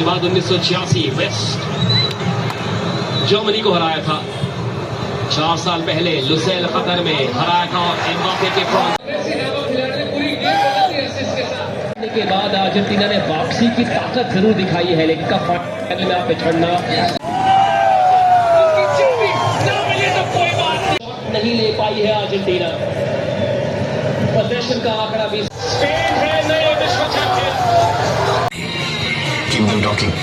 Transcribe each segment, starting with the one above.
उसके बाद 1986 waste Germany को हराया था। 4 साल पहले लुसेल कतर में हराया था और एम्बापे के के बाद अर्जेंटीना ने वापसी की ताकत जरूर दिखाई है, लेकिन कप फाइनल में पिछड़ना नहीं ले पाई है अर्जेंटीना। पोजीशन का आंकड़ा भी स्पेन है नए विश्व champion. Kingdom talking.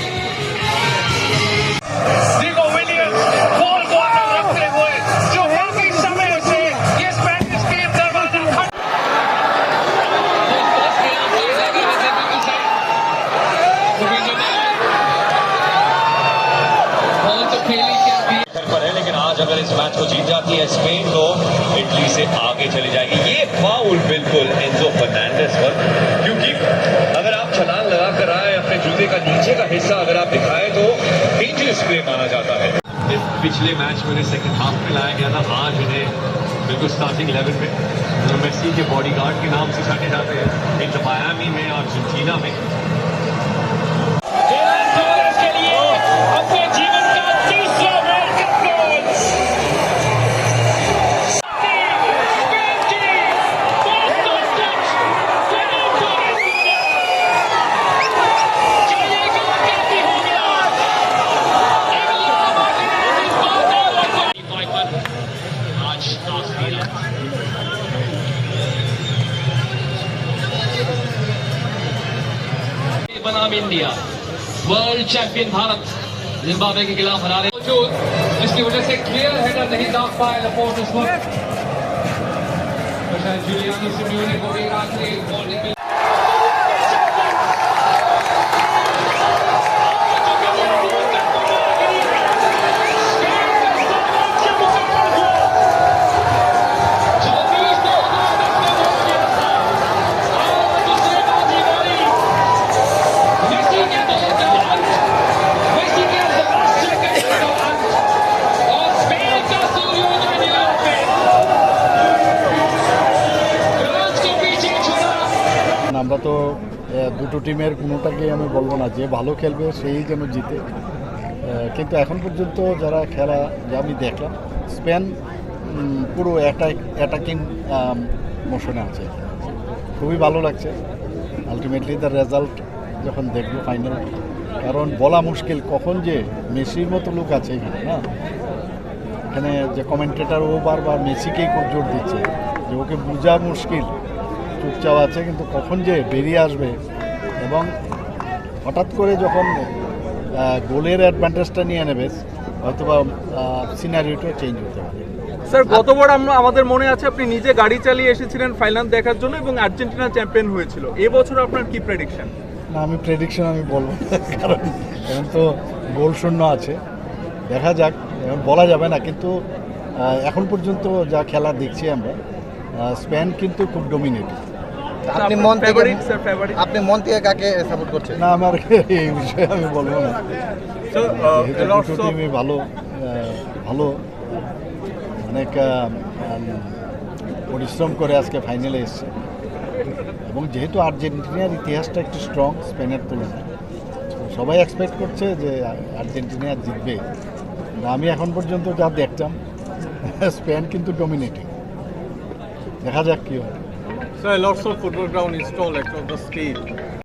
Diego Williams ball को अंदर रखते हुए जो काफी समय से ये स्पेनिश टीम दरवाजा पर है, लेकिन आज अगर इस मैच को जीत जाती है स्पेन तो इटली से आगे चली जाएगी। ये फाउल बिल्कुल एंजो फर्नांडिस पर, क्योंकि अगर आप छलांग लगा कर आए अपने जूते का नीचे का हिस्सा अगर आप दिखाएं तो डेंजरस प्ले माना जाता है। पिछले मैच में उन्हें सेकंड हाफ में लाया गया था, आज उन्हें बिल्कुल स्टार्टिंग 11 में जो मेसी के बॉडीगार्ड के नाम से जाने जाते हैं इंटर मायामी में अर्जेंटीना में। बनाम India world champion Bharat Zimbabwe के खिलाफ हरा रहे मौजूद, जिसकी वजह से क्लियर हेडर नहीं दाग पाए लपोर्ट उस वक्त। जूलियानो सिमियोने को भी आखिरी बॉल निकली। আমরা তো দুটো টিমের কোনোটাকে আমি বলবো না যে ভালো খেলবে সেই যেন জিতে, কিন্তু এখন পর্যন্ত যারা খেলা যা আমি দেখলাম স্পেন পুরো অ্যাটাকিং মোশনে আছে, খুবই ভালো লাগছে। আলটিমেটলি তার রেজাল্ট যখন দেখবো ফাইনাল, কারণ বলা মুশকিল কখন যে মেসির মতো লোক আছে এখানে না, এখানে যে কমেন্টেটার ও বারবার মেসিকেই খুব জোর দিচ্ছে যে ওকে বোঝা মুশকিল, চুপচাপ আছে কিন্তু কখন যে বেরিয়ে আসবে এবং হঠাৎ করে যখন গোলের অ্যাডভান্টেজটা নিয়ে নেবে হয়তো বা সিনারিওটা চেঞ্জ হতে পারে। স্যার গতবার আমাদের মনে আছে আপনি নিজে গাড়ি চালিয়ে এসেছিলেন ফাইনাল দেখার জন্য এবং আর্জেন্টিনা চ্যাম্পিয়ন হয়েছিল। এবছর আপনার কি প্রেডিকশন? না আমি প্রেডিকশন আমি বলবো না, কারণ এখন তো গোল শূন্য আছে, দেখা যাক, এখন বলা যাবে না। কিন্তু এখন পর্যন্ত যা খেলা দেখছি আমরা স্পেন কিন্তু খুব ডমিনেট। আপনি মন থেকে কাকে সাপোর্ট করছেন? না আমার এই বিষয়ে আমি বলবো না, দুটো টিমই ভালো ভালো অনেক পরিশ্রম করে আজকে ফাইনালে এসছে এবং যেহেতু আর্জেন্টিনার ইতিহাসটা একটু স্ট্রং স্পেনের তুলনায়, সবাই এক্সপেক্ট করছে যে আর্জেন্টিনা জিতবে। আমি এখন পর্যন্ত যা দেখতাম স্পেন কিন্তু ডমিনেটিং, দেখা যাক কি হয়। So lots of football ground installed across the state.